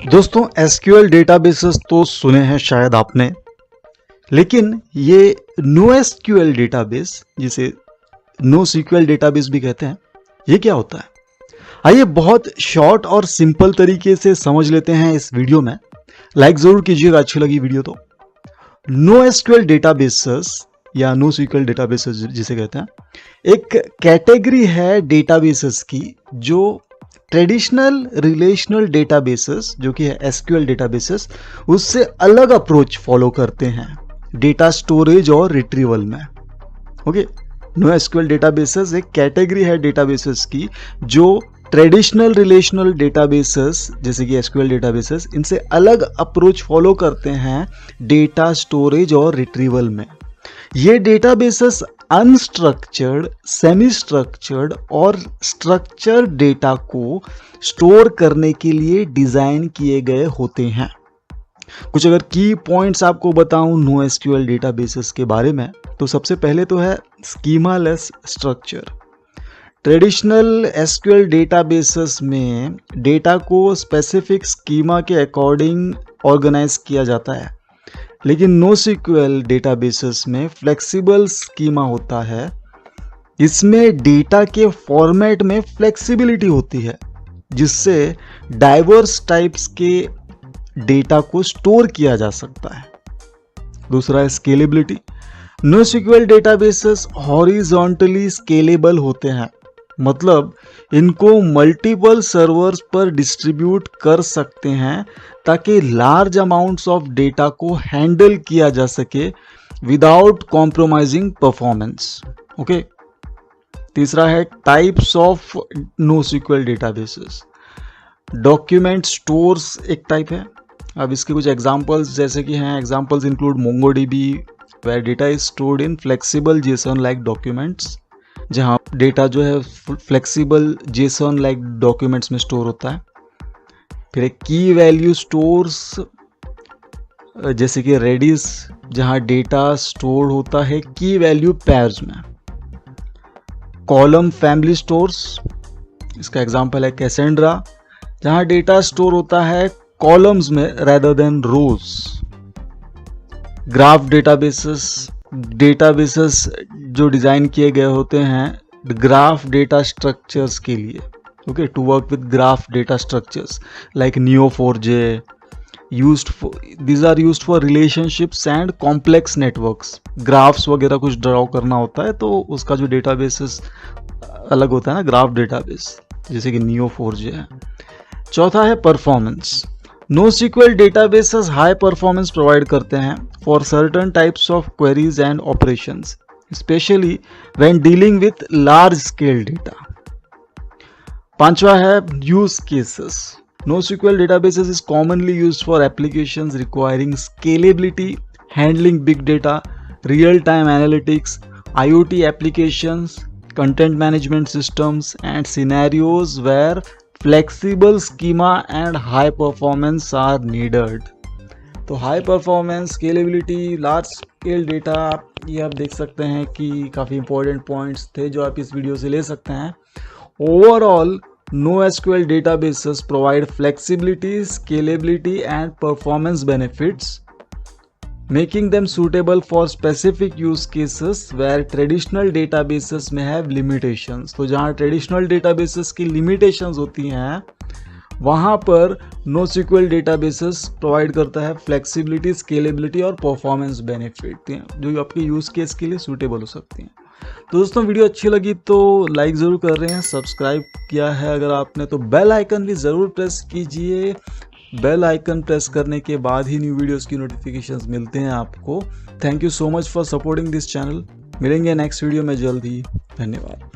दोस्तों SQL databases तो सुने हैं शायद आपने, लेकिन ये नो एसक्यूएल डेटाबेस, जिसे नो सीक्वल डेटाबेस भी कहते हैं, ये क्या होता है? आइए बहुत शॉर्ट और सिंपल तरीके से समझ लेते हैं इस वीडियो में। लाइक जरूर कीजिएगा अच्छी लगी वीडियो तो। नो एसक्यूएल डेटाबेसेस या नो सीक्वल डेटाबेसेस जिसे कहते हैं, एक कैटेगरी है डेटाबेसेस की जो ट्रेडिशनल रिलेशनल डेटाबेसेस जो कि है एसक्यूएल डेटाबेसेस, उससे अलग अप्रोच फॉलो करते हैं डेटा स्टोरेज और रिट्रीवल में। ओके, नो एसक्यूएल डेटाबेसेस एक कैटेगरी है डेटाबेसेस की जो ट्रेडिशनल रिलेशनल डेटाबेसेस जैसे कि एसक्यूएल डेटाबेसेस, इनसे अलग अप्रोच फॉलो करते हैं डेटा स्टोरेज और रिट्रीवल में। ये डेटाबेसेस अनस्ट्रक्चर्ड, सेमी स्ट्रक्चर्ड और स्ट्रक्चर्ड डेटा को स्टोर करने के लिए डिजाइन किए गए होते हैं। कुछ अगर की पॉइंट्स आपको बताऊं नो एसक्यूएल डेटाबेसेस के बारे में, तो सबसे पहले तो है schema less structure. Traditional SQL databases में डेटा को स्पेसिफिक स्कीमा के अकॉर्डिंग ऑर्गेनाइज किया जाता है, लेकिन नो सीक्वल डेटाबेसेस में फ्लेक्सिबल स्कीमा होता है। इसमें डेटा के फॉर्मेट में फ्लेक्सिबिलिटी होती है, जिससे डाइवर्स टाइप्स के डेटा को स्टोर किया जा सकता है। दूसरा है scalability. No sequel databases horizontally scalable होते हैं, मतलब इनको मल्टीपल सर्वर्स पर डिस्ट्रीब्यूट कर सकते हैं ताकि लार्ज अमाउंट्स ऑफ डेटा को हैंडल किया जा सके विदाउट कॉम्प्रोमाइजिंग परफॉर्मेंस। ओके, तीसरा है types of no sequel databases. Document stores एक टाइप है। अब इसके कुछ एग्जांपल्स जैसे कि हैं, examples include MongoDB where data is stored in flexible JSON like documents, जहाँ डेटा जो है फ्लेक्सिबल जेसन लाइक डॉक्यूमेंट्स में स्टोर होता है। फिर एक की वैल्यू स्टोर्स जैसे कि रेडिस, जहाँ डेटा स्टोर होता है की वैल्यू पेयर्स में। कॉलम फैमिली स्टोर्स, इसका एग्जांपल है कैसेंड्रा, जहाँ डेटा स्टोर होता है कॉलम्स में rather than rows. Graph databases जो डिज़ाइन किए गए होते हैं ग्राफ डेटा स्ट्रक्चर्स के लिए। Okay, to work with graph data structures like Neo4j, these are used for relationships and complex networks। Graphs वगैरह कुछ ड्रॉ करना होता है तो उसका जो डेटाबेसेस अलग होता है ना, ग्राफ डेटाबेस, जैसे कि Neo4j है। चौथा है performance. No sequel databases high performance provide करते हैं for certain types of queries and operations, especially when dealing with large scale data. पांचवा है use cases. No sequel databases is commonly used for applications requiring scalability, handling big data, real time analytics, IoT applications, content management systems, and scenarios where flexible schema and high performance are needed। तो high performance, scalability, large scale data, ये आप देख सकते हैं कि काफ़ी important points थे जो आप इस वीडियो से ले सकते हैं। Overall no SQL databases provide flexibility, scalability and performance benefits, making them suitable for specific use cases where traditional databases may have limitations। तो जहाँ traditional databases की limitations होती हैं, वहाँ पर NoSQL databases provide करता है flexibility, scalability और performance benefit जो आपके use case के लिए suitable हो सकती हैं। तो दोस्तों वीडियो अच्छी लगी तो लाइक ज़रूर कर रहे हैं, सब्सक्राइब किया है अगर आपने तो बेल आइकन भी ज़रूर प्रेस कीजिए। बेल आइकन प्रेस करने के बाद ही न्यू वीडियोस की नोटिफिकेशंस मिलते हैं आपको। Thank you so much for supporting this channel. मिलेंगे नेक्स्ट वीडियो में जल्द ही। धन्यवाद।